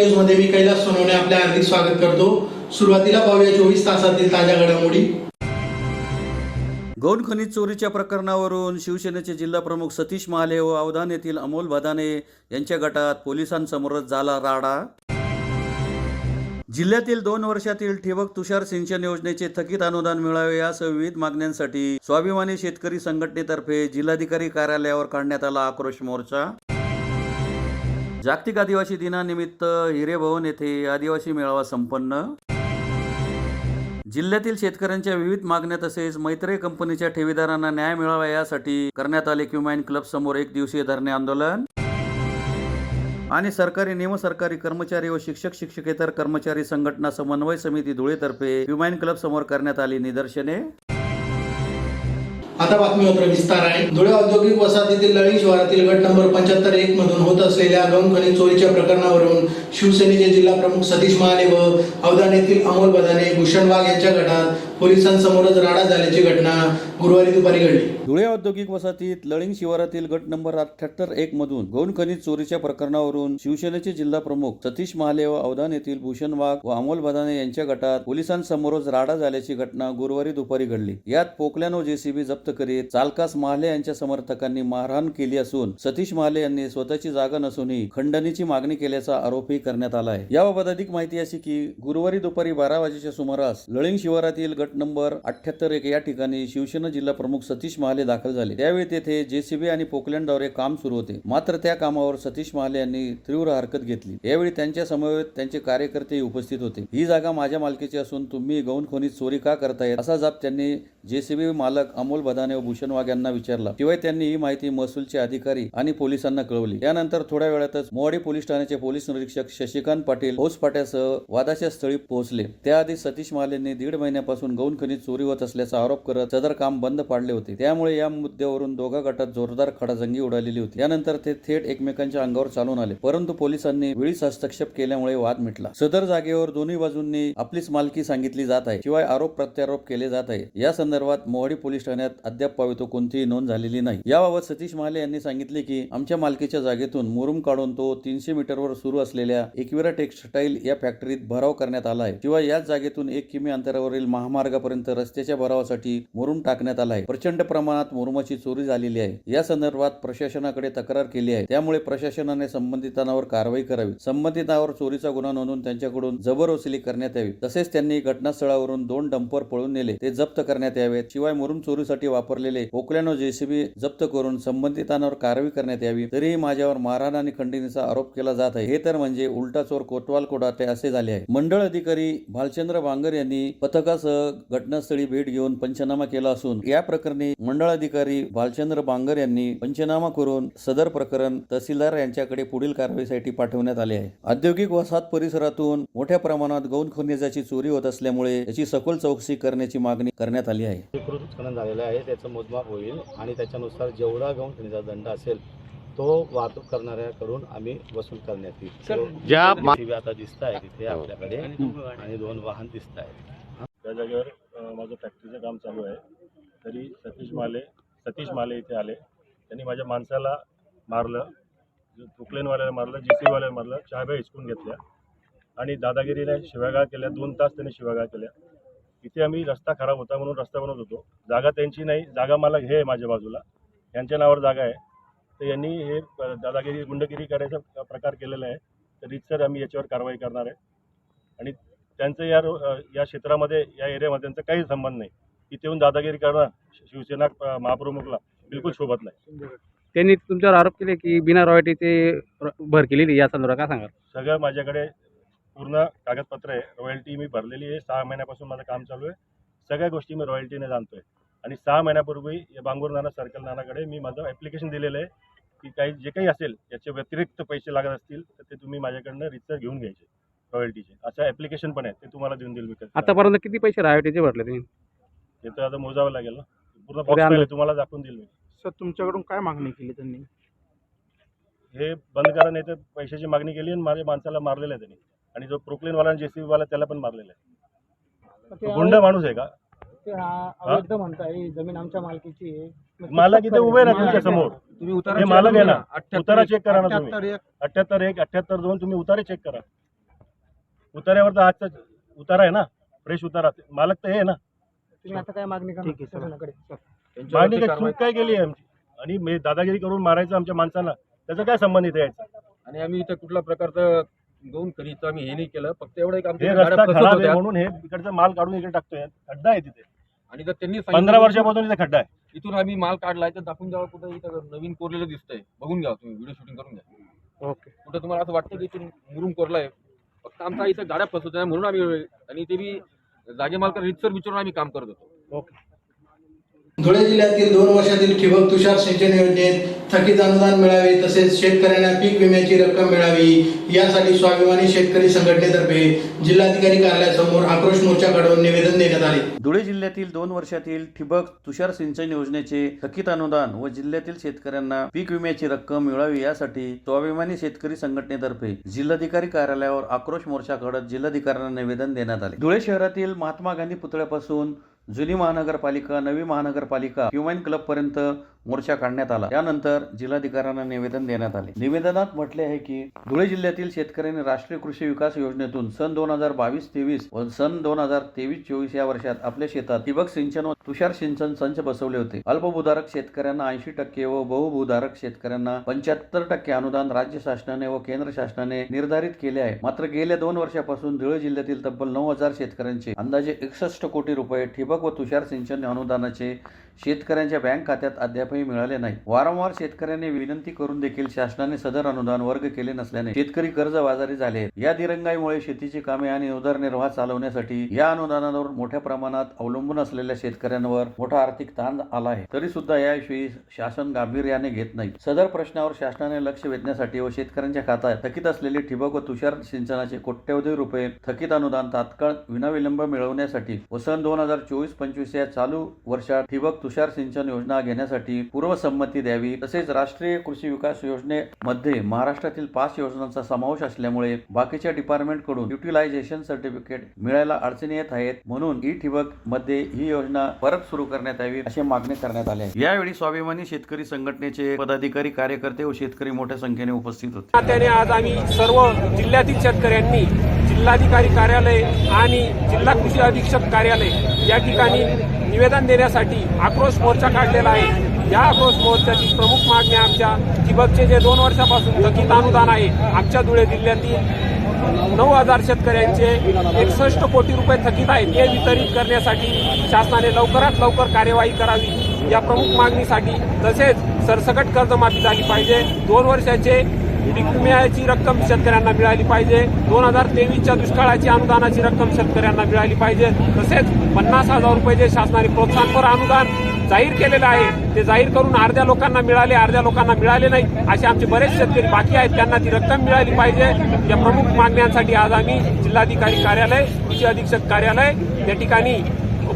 News मध्ये मी कैलास सोनवणे आपले हार्दिक स्वागत करतो। सुरुवातीला पाहूया 24 तासातील ताज्या घडामोडी। गौण खनिज चोरीच्या प्रकरणावरून शिवसेनेचे जिल्हा प्रमुख सतीश महाले व अवधान येथील अमोल बदाने यांच्या गटात पोलिसांसमोरच झाला राडा। जिल्ह्यातील 2 वर्षातील ठिबक तुषार सिंचन योजनेचे थकीत अनुदान मिळावे यासह विविध मागण्यांसाठी स्वाभिमानी शेतकरी संघटनेतर्फे जिल्हाधिकारी कार्यालयावर काढण्यात आला आक्रोश मोर्चा। जागतिक आदिवासी दिनानिमित्त हिरेभवन येथे आदिवासी मेळावा संपन्न। जिल्ह्यातील शेतकऱ्यांच्या विविध मागण्या तसेच मैत्री कंपनीच्या ठेवीदारांना न्याय मिळावा यासाठी करण्यात आले क्युमाइन क्लब समोर 1 दिवसीय धरणे आंदोलन। आणि सरकारी निमसरकारी कर्मचारी व शिक्षकेतर कर्मचारी संघटना समन्वय समिती धुळेतर्फे क्युमाइन क्लब समोर करण्यात आली निदर्शने। आता बातमीपत्र विस्तार आहे। धुळे औद्योगिक वसाहतीतील लळिंग शिवारातील गट नंबर 75-1 मधून होत असलेल्या गौण खनिज चोरीच्या प्रकरणावरून शिवसेनेचे जिल्हा प्रमुख सतीश महाले व अवधान येथील अमोल बदाने भूषण वाघ यांच्या गटात पोलिसांसमोरच राडा झाल्याची घटना गुरुवारी दुपारी घडली। धुळे औद्योगिक वसाहतीत लळिंग शिवारातील गट नंबर 78-1 मधून गौण खनिज चोरीच्या प्रकरणावरून शिवसेनेचे जिल्हा प्रमुख सतीश महाले व अवधान येथील भूषण वाघ व अमोल बदाने यांच्या गटात पोलिसांसमोरच राडा झाल्याची घटना गुरुवारी दुपारी घडली। यात पोकल्यानो जेसीबी जप्त करीत चालकास महाले यांच्या समर्थकांनी मारहाण केली असून सतीश महाले यांनी स्वतःची जागा नसूनही खंडणीची मागणी केल्याचा आरोपही करण्यात आला आहे। याबाबत अधिक माहिती अशी की गुरुवारी दुपारी 12 वाजेच्या सुमारास लळिंग शिवारातील गट नंबर 78-1 या ठिकाणी शिवसेना जिल्हा प्रमुख सतीश महाले दाखल झाले। त्यावेळी तेथे जेसीबी आणि पोकलँडद्वारे काम सुरू होते। मात्र त्या कामावर सतीश महाले यांनी तीव्र हरकत घेतली। यावेळी त्यांच्या समवेत त्यांचे कार्यकर्ते उपस्थित होते। ही जागा माझ्या मालकीची असून तुम्ही गौण खनिज चोरी का करतायत असा जाब त्यांनी जेसीबी मालक अमोल बदाने व भूषण वाघ यांना विचारला। शिवाय त्यांनी ही माहिती महसूलचे अधिकारी आणि पोलिसांना कळवली। त्यानंतर थोड्या वेळातच मोवाडी पोलीस ठाण्याचे पोलीस निरीक्षक शशिकांत पाटील फौजफाट्यासह वादाच्या स्थळी पोहोचले। त्याआधी सतीश महालेंनी 1.5 महिन्यापासून गौण खनिज चोरी होत असल्याचा आरोप करत सदर काम बंद पाडले होते। त्यामुळे या मुद्द्यावरून दोघा गटात जोरदार खडाजंगी उडालेली होती। यानंतर ते थेट एकमेकांच्या अंगावर चालून आले, परंतु पोलिसांनी वेळीच हस्तक्षेप केल्यामुळे वाद मिटला। सदर जागेवर दोन्ही बाजूंनी आपलीच मालकी सांगितली जात आहे, शिवाय आरोप प्रत्यारोप केले जात आहे। या संदर्भात मोवाडी पोलीस ठाण्यात अद्याप कोणतीही नोंद झालेली नाही। याबाबत सतीश महाले यांनी सांगितले की आमच्या मालकीच्या जागेतून मुरुम काढून तो 300 मीटरवर सुरू असलेल्या एकविरा टेक्सटाईल या फॅक्टरीत भराव करण्यात आला आहे। शिवाय याच जागेतून 1 किमी अंतरावरील महामार्गापर्यंत रस्त्याच्या भरावासाठी मुरुम टाकण्यात आला आहे। प्रचंड प्रमाणात मुरुमाची चोरी झालेली आहे। या संदर्भात प्रशासनाकडे तक्रार केली आहे। त्यामुळे प्रशासनाने संबंधितांवर कारवाई करावी, संबंधितांवर चोरीचा गुन्हा नोंदवून त्यांच्याकडून जबर वसुली करण्यात यावी। तसेच त्यांनी घटनास्थळावरून 2 डंपर पळून नेले, ते जप्त करण्यात यावेत। शिवाय मुरुम चोरीसाठी वापरलेले पोकल्यानो जेसीबी जप्त करून संबंधितांवर कारवाई करण्यात यावी। तरीही माझ्यावर मारहाण आणि खंडणीचा आरोप केला जात आहे। हे तर म्हणजे उलटा चोर कोतवाल कोडाटे असे झाले आहे। मंडळ अधिकारी भालचंद्र बांगर यांनी पथकासह घटनास्थळी भेट घेऊन पंचनामा केला असून या प्रकरणी मंडळ अधिकारी भालचंद्र बांगर यांनी पंचनामा करून सदर प्रकरण तहसीलदार यांच्याकडे पुढील कारवाईसाठी पाठवण्यात आले आहे। औद्योगिक वसाहत परिसरातून मोठ्या प्रमाणात गौण खनिजाची चोरी होत असल्यामुळे याची सखोल चौकशी करण्याची मागणी करण्यात आली आहे। उत्खनन झालेलं आहे, त्याचं मोजमाप होईल आणि त्याच्यानुसार जेवढा गौण खनिजा दंड असेल तो वाहतूक करणाऱ्याकडून आम्ही वसूल करण्यात येईल। ज्या आता दिसत आहे तिथे आपल्याकडे आणि 2 वाहन दिसत आहेत। त्या जागेवर माझं फॅक्टरीचं काम चालू आहे, तरी सतीश माले इथे आले। त्यांनी माझ्या माणसाला मारलं, पोकलेनवाल्याला मारलं, जेसीबीवाल्याला मारलं, चाव्या हिसकून घेतल्या आणि दादागिरीने शिव्यागाळ केल्या। 2 तास त्यांनी शिव्यागाळ केल्या। इथे आम्ही रस्ता खराब होता म्हणून रस्ता बनवत होतो। जागा त्यांची नाही, जागा मला हे माझ्या बाजूला यांच्या नावावर जागा आहे, तर यांनी हे दादागिरी गुंडगिरी करायचा प्रकार केलेला आहे। तर रीतसर आम्ही याच्यावर कारवाई करणार आहे आणि त्यांचं या क्षेत्रामध्ये या एरियामध्ये त्यांचा काही संबंध नाही। इथे येऊन दादागिरी करणं शिवसेना महाप्रमुखला बिलकुल शोभत नाही। त्यांनी तुमच्यावर आरोप केले की बिना रॉयल्टीचे भर केलेली, या संदर्भात काय सांगाल? सगळं माझ्याकडे पूर्ण कागदपत्र आहे, रॉयल्टी मी भरलेली आहे। 6 महिन्यापासून माझं काम चालू आहे, सगळ्या गोष्टी मी रॉयल्टीने जाणतोय आणि 6 महिन्यापूर्वी या बांगूर नाना सर्कल नानाकडे मी माझं ॲप्लिकेशन दिलेलं आहे की काही जे काही असेल याचे व्यतिरिक्त पैसे लागत असतील तर ते तुम्ही माझ्याकडनं रितसर घेऊन घ्यायचे रॉयल्टीचे, असं ॲप्लिकेशन पण आहे, ते तुम्हाला देऊन देईल मी। आतापर्यंत किती पैसे रॉयल्टीचे भरले तुम्ही? ते तर आता मोजावं लागेल ना, पूर्ण बॉक्स तुम्हाला दाखवून देईल मी। सर, तुमच्याकडून काय मागणी केली त्यांनी? हे बंद करा, नाही तर पैशाची मागणी केली आणि माझ्या माणसाला मारलेलं आहे त्यांनी, आणि जो प्रोक्लेनवाला आणि जेसीबीवाला त्याला पण मारलेला आहे। गुंड माणूस आहे का? अवैध म्हणताय, जमीन आमच्या मालकीची आहे। मालक इथे उभे ना तुमच्या समोर, हे मालक आहे ना, उतारा चेक करा ना तुम्ही। 78-1, 78-2 तुम्ही उतारे चेक करा। उतार्यावर तर आजचा उतारा आहे ना, फ्रेश उतारा. मालक तर हे आहे ना. तुम्ही आता काय मागणी करणार ठीक आहे, चला. शासनाकडे? मागणी काय, चूक काय केली आहे आमची? आणि मी दादागिरी करून मारायचं आमच्या माणसाला, त्याचा काय संबंध इथे यायचा? आणि आम्ही इथं कुठल्या प्रकारचं गौण खनिजचं आम्ही हे नाही केलं, फक्त एवढं एक हे आमच्या रस्ता गाड्या फसत खराब आहे होत्या. म्हणून हे इकडचा माल काढून इकडे टाकतोय. खड्डा आहे तिथे, आणि जर त्यांनी 15 वर्षापासून इथे खड्डा आहे. इथून आम्ही माल काढलाय तर दाखवून द्यावं कुठं इथं नवीन कोरलेलं दिसतंय, बघून घ्या तुम्ही, व्हिडिओ शूटिंग करून घ्या. ओके. कुठं तुम्हाला असं वाटतं की इथून मुरुम कोरलाय, फक्त आमचा इथं गाड्या फसत होत्या म्हणून आम्ही, आणि ते बी जागे मालक रितसर विचारून आम्ही काम करत होतो. ओके. धुळे जिल्ह्यातील 2 वर्षातील ठिबक तुषार सिंचन योजनेत थकीत अनुदान मिळावे तसेच शेतकऱ्यांना पीक विम्याची रक्कम मिळावी यासाठी स्वाभिमानी शेतकरी संघटनेतर्फे जिल्हाधिकारी कार्यालयासमोर आक्रोश मोर्चा काढून निवेदन देण्यात आले. धुळे जिल्ह्यातील 2 वर्षातील ठिबक तुषार सिंचन योजनेचे थकीत अनुदान व जिल्ह्यातील शेतकऱ्यांना पीक विम्याची रक्कम मिळावी यासाठी स्वाभिमानी शेतकरी संघटनेतर्फे जिल्हाधिकारी कार्यालयावर आक्रोश मोर्चा काढत जिल्हाधिकाऱ्यांना निवेदन देण्यात आले. धुळे शहरातील महात्मा गांधी पुतळ्यापासून जुनी महानगरपालिका, नवी महानगरपालिका, ह्युमन क्लब पर्यंत मोर्चा काढण्यात आला. त्यानंतर जिल्हाधिकाऱ्यांना निवेदन देण्यात आले. निवेदनात म्हटले आहे की धुळे जिल्ह्यातील शेतकऱ्यांनी राष्ट्रीय कृषी विकास योजनेतून सन 2022-23 व सन 2023-24 या वर्षात आपल्या शेतात ठिबक सिंचन व तुषार सिंचन संच बसवले होते. अल्पभूधारक शेतकऱ्यांना 80% व बहुभूधारक शेतकऱ्यांना 75% अनुदान राज्य शासनाने व केंद्र शासनाने निर्धारित केले आहे. मात्र गेल्या 2 वर्षापासून धुळे जिल्ह्यातील तब्बल 9,000 शेतकऱ्यांचे अंदाजे 61 कोटी रुपये ठिबक व तुषार सिंचन अनुदानाचे शेतकऱ्यांच्या बँक खात्यात अद्यापही मिळाले नाही. वारंवार शेतकऱ्यांनी विनंती करून देखील शासनाने सदर अनुदान वर्ग केले नसल्याने शेतकरी कर्जबाजारी झाले आहेत. या दिरंगाईमुळे शेतीची कामे आणि उदरनिर्वाह चालवण्यासाठी या अनुदानावर मोठ्या प्रमाणात अवलंबून असलेल्या शेतकऱ्यांवर मोठा आर्थिक ताण आला आहे. तरी सुद्धा याविषयी शासन गांभीर्याने घेत नाही. सदर प्रश्नावर शासनाने लक्ष वेधण्यासाठी व शेतकऱ्यांच्या खात्यात थकीत असलेले ठिबक व तुषार सिंचनाचे कोट्यवधी रुपये थकीत अनुदान तात्काळ विनाविलंब मिळवण्यासाठी व सन 2024-25 या चालू वर्षात ठिबक तुषार सिंचन योजना घेण्यासाठी पूर्वसंमती द्यावी. तसेच राष्ट्रीय कृषी विकास योजनेमध्ये महाराष्ट्रातील 5 योजनांचा समावेश असल्यामुळे बाकीच्या डिपार्टमेंट कडून युटिलायझेशन सर्टिफिकेट मिळायला अडचणी येत आहेत. म्हणून ई ठिबक मध्ये ही योजना परत सुरू करण्यात यावी अशी मागणी करण्यात आली आहे. यावेळी स्वाभिमानी शेतकरी संघटनेचे पदाधिकारी, कार्यकर्ते व शेतकरी मोठ्या संख्येने उपस्थित होते. त्याने आज आम्ही सर्व जिल्ह्यातील शेतकऱ्यांनी जिल्हाधिकारी कार्यालय आणि जिल्हा कृषी अधीक्षक कार्यालय या ठिकाणी निवेदन देण्यासाठी आक्रोश मोर्चा काढलेला आहे. या आक्रोश मोर्चाची प्रमुख मागणी आमच्या ठिबकचे जे 2 वर्षापासून थकीत अनुदान आहे, आमच्या धुळे जिल्ह्यातील 9,000 शेतकऱ्यांचे 61 कोटी रुपये थकीत आहेत, ते वितरित करण्यासाठी शासनाने लवकरात लवकर कार्यवाही करावी या प्रमुख मागणीसाठी. तसेच सरसकट कर्जमाफी झाली पाहिजे. 2 वर्षाचे पीक विम्याची रक्कम शेतकऱ्यांना मिळाली पाहिजे. 2023च्या दुष्काळाची अनुदानाची रक्कम शेतकऱ्यांना मिळाली पाहिजे. तसेच 50,000 रुपये जे शासनाने प्रोत्साहनपर अनुदान जाहीर केलेलं आहे, ते जाहीर करून अर्ध्या लोकांना मिळाले, अर्ध्या लोकांना मिळाले नाही, असे आमचे बरेच शेतकरी बाकी आहेत, त्यांना ती रक्कम मिळाली पाहिजे. या प्रमुख मागण्यांसाठी आज आम्ही जिल्हाधिकारी कार्यालय, कृषी अधीक्षक कार्यालय या ठिकाणी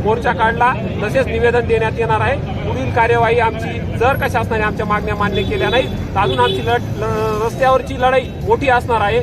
मोर्चा काढला. तसेच निवेदन देण्यात येणार आहे. पुढील कार्यवाही आमची जर का शासनाने आमच्या मागण्या मान्य केल्या नाही तर अजून आमची रस्त्यावरची लढाई मोठी असणार आहे.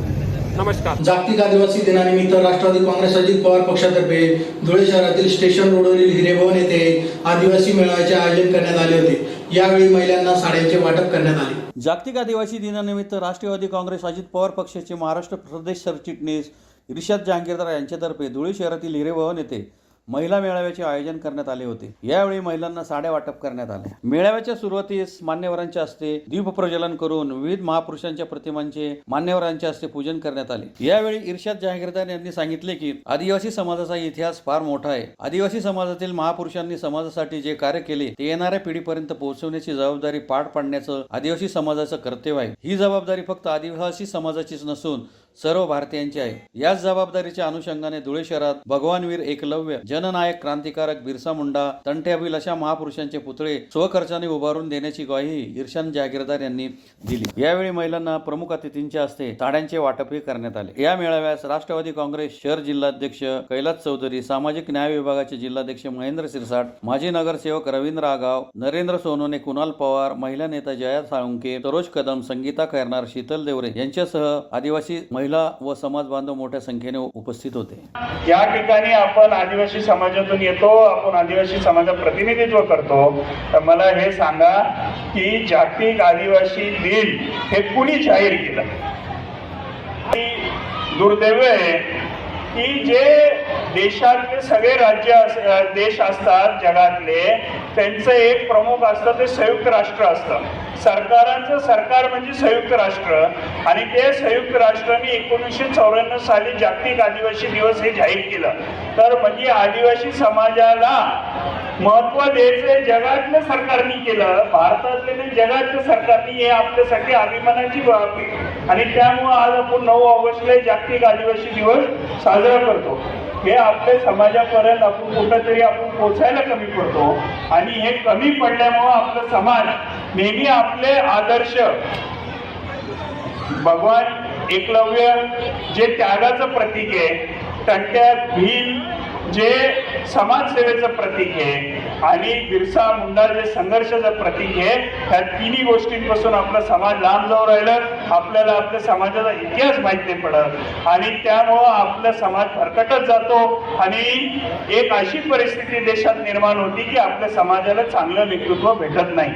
नमस्कार. जागतिक आदिवासी दिनानिमित्त राष्ट्रवादी काँग्रेस अजित पवार पक्षातर्फे धुळे शहरातील स्टेशन रोडवरील हिरेभवन येथे आदिवासी मेळाव्याचे आयोजन करण्यात आले होते. यावेळी महिलांना साड्यांचे वाटप करण्यात आले. जागतिक आदिवासी दिनानिमित्त राष्ट्रवादी काँग्रेस अजित पवार पक्षाचे महाराष्ट्र प्रदेश सरचिटणीस इर्शाद जहांगीरदार यांच्यातर्फे धुळे शहरातील हिरेभवन येथे महिला मेळाव्याचे आयोजन करण्यात आले होते. यावेळी महिलांना साड्या वाटप करण्यात आल्या. मेळाव्याच्या सुरुवातीस मान्यवरांच्या हस्ते दीपप्रज्वलन करून विविध महापुरुषांच्या प्रतिमांचे मान्यवरांच्या हस्ते पूजन करण्यात आले. यावेळी इर्शाद जहांगीरदार यांनी सांगितले की आदिवासी समाजाचा इतिहास फार मोठा आहे. आदिवासी समाजातील महापुरुषांनी समाजासाठी जे कार्य केले ते येणाऱ्या पिढीपर्यंत पोहोचवण्याची जबाबदारी पार पाडण्याचं आदिवासी समाजाचं कर्तव्य आहे. ही जबाबदारी फक्त आदिवासी समाजाचीच नसून सर्व भारतीयांची आहे. याच जबाबदारीच्या अनुषंगाने धुळे शहरात भगवानवीर एकलव्य, जननायक क्रांतिकारक बिरसा मुंडा, तंट्याबिल अशा महापुरुषांचे पुतळे स्वखर्चाने उभारून देण्याची ग्वाही इर्शाद जहांगीरदार यांनी दिली. यावेळी महिलांना प्रमुख अतिथींच्या हस्ते साड्यांचे वाटपही करण्यात आले. या मेळाव्यास राष्ट्रवादी काँग्रेस शहर जिल्हाध्यक्ष कैलास चौधरी, सामाजिक न्याय विभागाचे जिल्हाध्यक्ष महेंद्र सिरसाट, माजी नगरसेवक रवींद्र आगाव, नरेंद्र सोनोने, कुणाल पवार, महिला नेता जया साळुंके, सरोज कदम, संगीता खैरनार, शीतल देवरे यांच्यासह आदिवासी महिला व समाज बांधव मोठ्या संख्येने उपस्थित होते. या ठिकाणी आपण आदिवासी समाजातून येतो, आपण आदिवासी समाजाचं प्रतिनिधित्व करतो. तर मला हे सांगा की जागतिक आदिवासी दिन हे कुणी जाहीर केलं? दुर्दैव आहे की जे देशातले सगळे देश असतात जगातले, त्यांचं एक प्रमुख असतं ते संयुक्त राष्ट्र असतं. सरकारांचं सरकार म्हणजे संयुक्त राष्ट्र, आणि ते संयुक्त राष्ट्राने 1994 साली जागतिक आदिवासी दिवस हे जाहीर केलं. तर म्हणजे आदिवासी समाजाला महत्व द्यायचं जगातल्या सरकारने केलं, भारतातले नाही जगातल्या सरकारने. हे आपल्यासाठी अभिमानाची बाब आहे, आणि त्यामुळं आज आपण 9 ऑगस्टला जागतिक आदिवासी दिवस साजरा करतो. हे आपल्या समाजापर्यंत आपण कुठंतरी आपण पोचायला कमी पडतो, आणि हे कमी पडल्यामुळं आपला समाज नेहमी आपले आदर्श भगवान एकलव्य जे त्यागाचं प्रतीक आहे, टंट्या भील जे समाजसेवेचं प्रतीक आहे, आणि बिरसा मुंडा जे संघर्षाचं प्रतीक आहे, ह्या तिन्ही गोष्टींपासून आपला समाज लांब जाऊ राहिलं. आपल्याला आपल्या समाजाचा इतिहास माहीत नाही पडत, आणि त्यामुळं आपला समाज भरकटत जातो, आणि एक अशी परिस्थिती देशात निर्माण होती की आपल्या समाजाला चांगलं नेतृत्व भेटत नाही.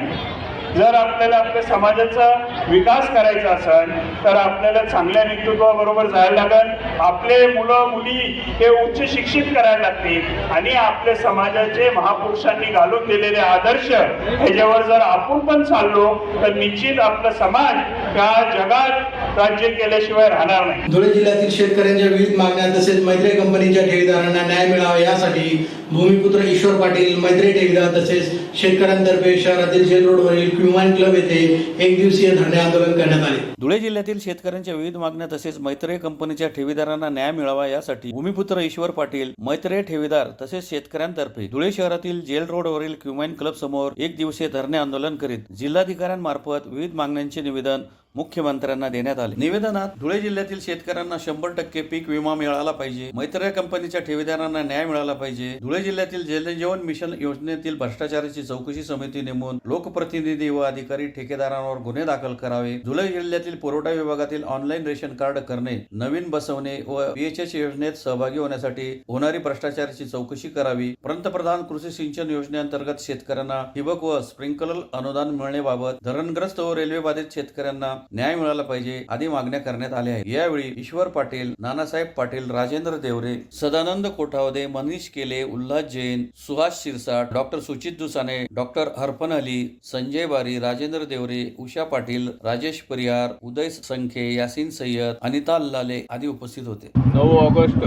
जर आपल्याला आपल्या समाजाचा विकास करायचा असेल तर आपल्याला चांगल्या नेतृत्वाबरोबर जायला लागेल. आपले मुलं मुली हे उच्च शिक्षित करायला लागतील, आणि आपल्या समाजाचे महापुरुषांनी घालून दिलेले आदर्श ह्याच्यावर जर आपण पण चाललो तर निश्चित आपला समाज या जगात राज्य केल्याशिवाय राहणार नाही. धुळे जिल्ह्यातील शेतकऱ्यांच्या विविध मागण्या तसेच मैत्री कंपनीच्या ठेवीदारांना न्याय मिळावा यासाठी भूमिपुत्र ईश्वर पाटील, मैत्री ठेवीदार तसेच शेतकऱ्यांतर्फे शहरातील जेल रोडवरील क्युमाइन क्लब येथे एक दिवसीय धरणे आंदोलन करण्यात आले. धुळे जिल्ह्यातील शेतकऱ्यांच्या विविध मागण्या तसेच मैत्रेय कंपनीच्या ठेवीदारांना न्याय मिळावा यासाठी भूमिपुत्र ईश्वर पाटील, मैत्रेय ठेवीदार तसेच शेतकऱ्यांतर्फे धुळे शहरातील जेल रोडवरील क्युमाइन क्लब समोर एक दिवसीय धरणे आंदोलन करीत जिल्हाधिकाऱ्यांमार्फत विविध मागण्यांचे निवेदन मुख्यमंत्र्यांना देण्यात आले. निवेदनात धुळे जिल्ह्यातील शेतकऱ्यांना 100% पीक विमा मिळाला पाहिजे, मैत्रेय कंपनीच्या ठेवीदारांना न्याय मिळाला पाहिजे, धुळे जिल्ह्यातील जलजीवन मिशन योजनेतील भ्रष्टाचाराची चौकशी समिती नेमून लोकप्रतिनिधी व अधिकारी ठेकेदारांवर गुन्हे दाखल करावे, धुळे जिल्ह्यातील पुरवठा विभागातील ऑनलाईन रेशन कार्ड करणे, नवीन बसवणे व PHS योजनेत सहभागी होण्यासाठी होणारी भ्रष्टाचाराची चौकशी करावी, पंतप्रधान कृषी सिंचन योजनेअंतर्गत शेतकऱ्यांना ठिबक व स्प्रिंकलर अनुदान मिळण्याबाबत, धरणग्रस्त व रेल्वे बाधित शेतकऱ्यांना न्याय मिळाला पाहिजे आदी मागण्या करण्यात आल्या आहेत. यावेळी ईश्वर पाटील, नानासाहेब पाटील, राजेंद्र देवरे, सदानंद कोठावदे, मनीष केले, उल्हास जैन, सुहास शिरसाट, डॉक्टर सुचित दुसाने, डॉक्टर हरफन अली, संजय बारी, राजेंद्र देवरे, उषा पाटील, राजेश परिहार, उदय संखे, यासीन सय्यद, अनिता लाले आदी उपस्थित होते. 9 ऑगस्ट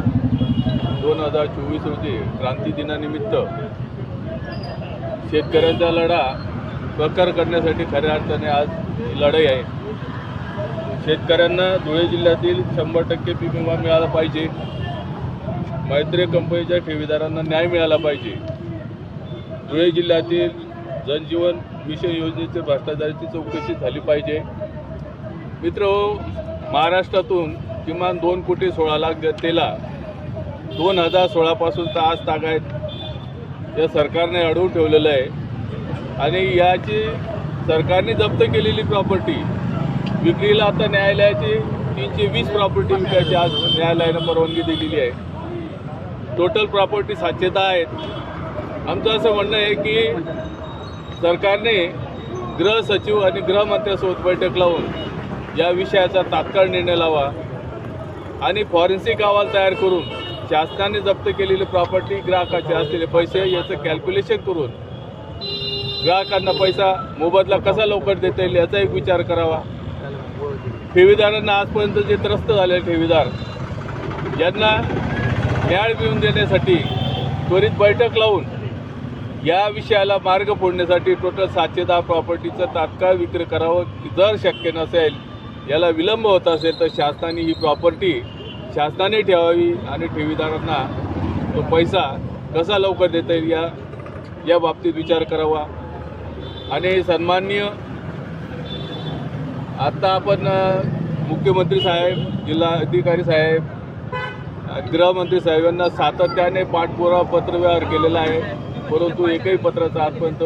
2024 रोजी क्रांती दिनानिमित्त शेतकऱ्यांचा लढा प्रकार करण्यासाठी खऱ्या अर्थाने आज ही लढाई आहे. शेतकऱ्यांना धुळे जिल्ह्यातील 100% पीक विमा मिळाला पाहिजे, मैत्रेय कंपनीच्या ठेवीदारांना न्याय मिळाला पाहिजे, धुळे जिल्ह्यातील जलजीवन मिशन योजनेचे भ्रष्टाचाराची चौकशी झाली पाहिजे. मित्रहो, महाराष्ट्रातून किमान 2,16,00,000 जनतेला 2016 पासून तर आज तागायत या सरकारने अडवून ठेवलेलं आहे, आणि याची सरकारने जप्त केलेली प्रॉपर्टी विक्रीला आता न्यायालयाची 320 प्रॉपर्टी विकायची आज न्यायालयानं परवानगी दिलेली आहे. टोटल प्रॉपर्टी 710 आहेत. आमचं असं म्हणणं आहे की सरकारने गृह सचिव आणि गृहमंत्र्यांसोबत बैठक लावून या विषयाचा तात्काळ निर्णय लावा, आणि फॉरेन्सिक अहवाल तयार करून शासनाने जप्त केलेली प्रॉपर्टी, ग्राहकाचे असलेले पैसे याचं कॅल्क्युलेशन करून ग्राहकांना पैसा मोबदला कसा लवकर देता येईल याचा एक विचार करावा. ठेवीदारांना आजपर्यंत जे त्रस्त झालेले ठेवीदार यांना न्याय मिळवून देण्यासाठी त्वरित बैठक लावून या विषयाला मार्ग फोडण्यासाठी टोटल 710 प्रॉपर्टीचं तात्काळ विक्री करावं. जर शक्य नसेल, याला विलंब होत असेल तर शासनाने ही प्रॉपर्टी शासनाने ठेवावी आणि ठेवीदारांना तो पैसा कसा लवकर देता येईल या बाबतीत विचार करावा. आणि सन्माननीय आता आपण मुख्यमंत्री साहेब, जिल्हाधिकारी साहेब, गृहमंत्री साहेबांना सातत्याने पाठपुरावा पत्रव्यवहार केलेला आहे, परंतु एकही पत्राचं आजपर्यंत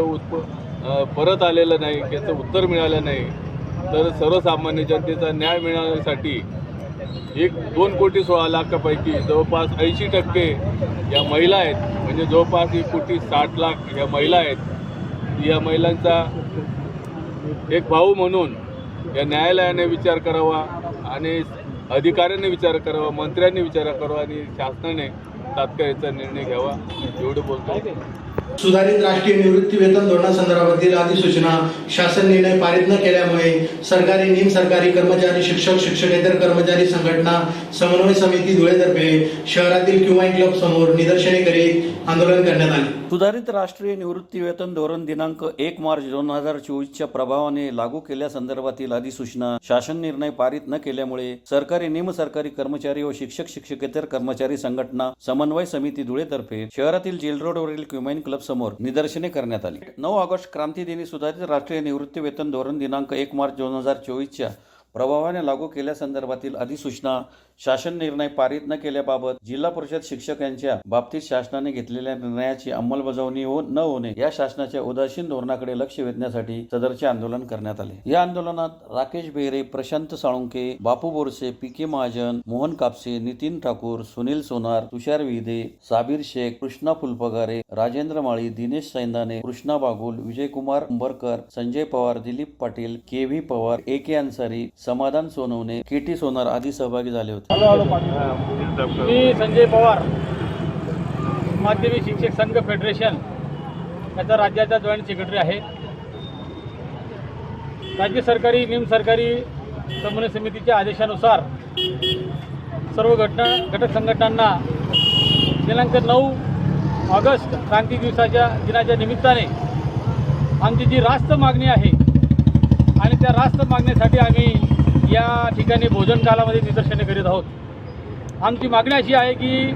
परत आलेलं नाही, त्याचं उत्तर मिळालं नाही. तर सर्वसामान्य जनतेचा न्याय मिळवण्यासाठी 2,16,00,000पैकी जवळपास 80% या महिला आहेत, म्हणजे जवळपास 1,60,00,000 या महिला आहेत. या महिलांचा एक भाऊ म्हणून या न्यायालयाने विचार करावा आणि अधिकाऱ्यांनी विचार करावा, मंत्र्यांनी विचार करावा आणि शासनाने तात्काळ याचा निर्णय घ्यावा, एवढं बोलतो. सुधारित राष्ट्रीय निवृत्ती वेतन धोरणासंदर्भातील अधिसूचना शासन निर्णय पारित न केल्यामुळे सरकारी निमसरकारी कर्मचारी शिक्षक शिक्षकेतर कर्मचारी संघटना समन्वय समिती धुळेतर्फे शहरातील क्युमाइन क्लब समोर निदर्शने करीत आंदोलन करण्यात आले. सुधारित राष्ट्रीय निवृत्ती वेतन धोरण दिनांक 1 मार्च 2024च्या प्रभावाने लागू केल्यासंदर्भातील अधिसूचना शासन निर्णय पारित न केल्यामुळे सरकारी निमसरकारी कर्मचारी व शिक्षक शिक्षकेतर कर्मचारी संघटना समन्वय समिती धुळेतर्फे शहरातील जेल रोडवरील क्युमाइन क्लब समोर निदर्शने करण्यात आली. 9 ऑगस्ट क्रांती दिनी सुधारित राष्ट्रीय निवृत्ती वेतन धोरण दिनांक 1 मार्च 2024च्या प्रभावाने लागू केल्यासंदर्भातील अधिसूचना शासन निर्णय पारित न केल्याबाबत जिल्हा परिषद शिक्षक यांच्या बाबतीत शासनाने घेतलेल्या निर्णयाची अंमलबजावणी न होणे या शासनाच्या उदासीन धोरणाकडे लक्ष वेधण्यासाठी सदरचे आंदोलन करण्यात आले. या आंदोलनात राकेश बेहरे, प्रशांत साळुंके, बापू बोरसे, पी.के. महाजन, मोहन कापसे, नितीन ठाकूर, सुनील सोनार, तुषार विधे, साबीर शेख, कृष्णा फुलपगारे, राजेंद्र माळी, दिनेश सैंदाने, कृष्णा बागुल, विजयकुमार उंबरकर, संजय पवार, दिलीप पाटील, के.व्ही. पवार, ए.के. अन्सारी, समाधान सोनवणे, के.टी. सोनार आदी सहभागी झाले होते. मी संजय पवार, माध्यमिक शिक्षक संघ फेडरेशन याचा राज्याचा जॉईंट सेक्रेटरी आहे. राज्य सरकारी निमसरकारी समन्वय समितीच्या आदेशानुसार सर्व घटक संघटनांना दिनांक 9 ऑगस्ट क्रांती दिनाच्या निमित्ताने आमची जी रास्त मागणी आहे आणि त्या रास्त मागणीसाठी आम्ही या ठिकाणी भोजन कालामध्ये निदर्शने करीत आहोत. आमची मागणी अशी आहे की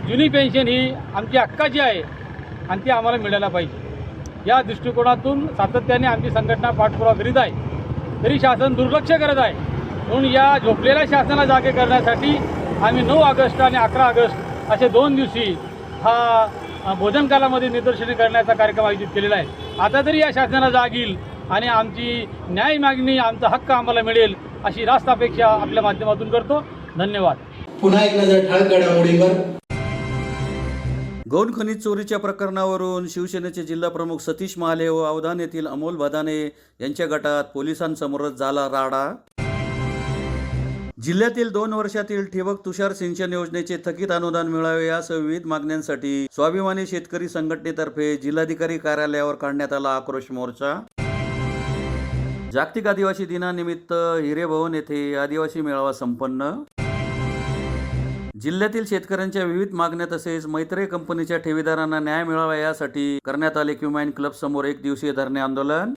जुनी पेन्शन ही आमची हक्काची आहे आणि ती आम्हाला मिळायला पाहिजे. या दृष्टिकोनातून सातत्याने आमची संघटना पाठपुरावा करीत आहे, तरी शासन दुर्लक्ष करत आहे. म्हणून या झोपलेल्या शासनाला जागे करण्यासाठी आम्ही 9 ऑगस्ट आणि 11 ऑगस्ट असे 2 दिवशी हा भोजन कालामध्ये निदर्शने करण्याचा कार्यक्रम आयोजित केलेला आहे. आता तरी या शासनाला जाग येईल आणि आमची न्याय मागणी, आमचा हक्क आम्हाला मिळेल अशी रास्त अपेक्षा आपल्या माध्यमातून करतो. धन्यवाद. पुन्हा एक नजर ठळक घडामोडींवर. गौण खनिज चोरीच्या प्रकरणावरून शिवसेनेचे जिल्हा प्रमुख सतीश महाले व अवधान येथील अमोल बदाने यांच्या गटात पोलिसांसमोरच झाला राडा. जिल्ह्यातील 2 वर्षातील ठिबक तुषार सिंचन योजनेचे थकीत अनुदान मिळावे यासह विविध मागण्यांसाठी स्वाभिमानी शेतकरी संघटनेतर्फे जिल्हाधिकारी कार्यालयावर काढण्यात आला आक्रोश मोर्चा. जागतिक आदिवासी दिनानिमित्त हिरेभवन येथे आदिवासी मेळावा संपन्न. जिल्ह्यातील शेतकऱ्यांच्या विविध मागण्या तसेच मैत्रेय कंपनीच्या ठेवीदारांना न्याय मिळावा यासाठी करण्यात आले क्युमाइन क्लब समोर 1 दिवसीय धरणे आंदोलन.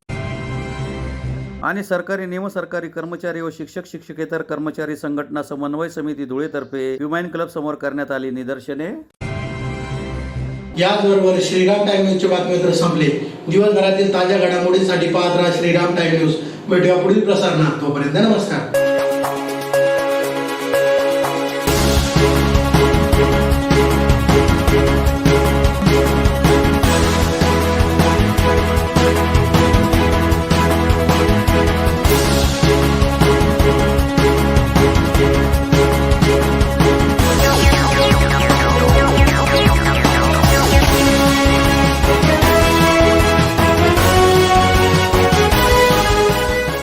आणि सरकारी निमसरकारी कर्मचारी व शिक्षक शिक्षकेतर कर्मचारी संघटना समन्वय समिती धुळेतर्फे क्युमाइन क्लब समोर करण्यात आली निदर्शने. याचबरोबर श्रीराम टाइम न्यूजचे बातमीपत्र संपले. दिवसभरातील ताज्या घडामोडींसाठी पाहत राहा श्रीराम टाइम न्यूज. भेटूया पुढील प्रसारणात. तोपर्यंत नमस्कार.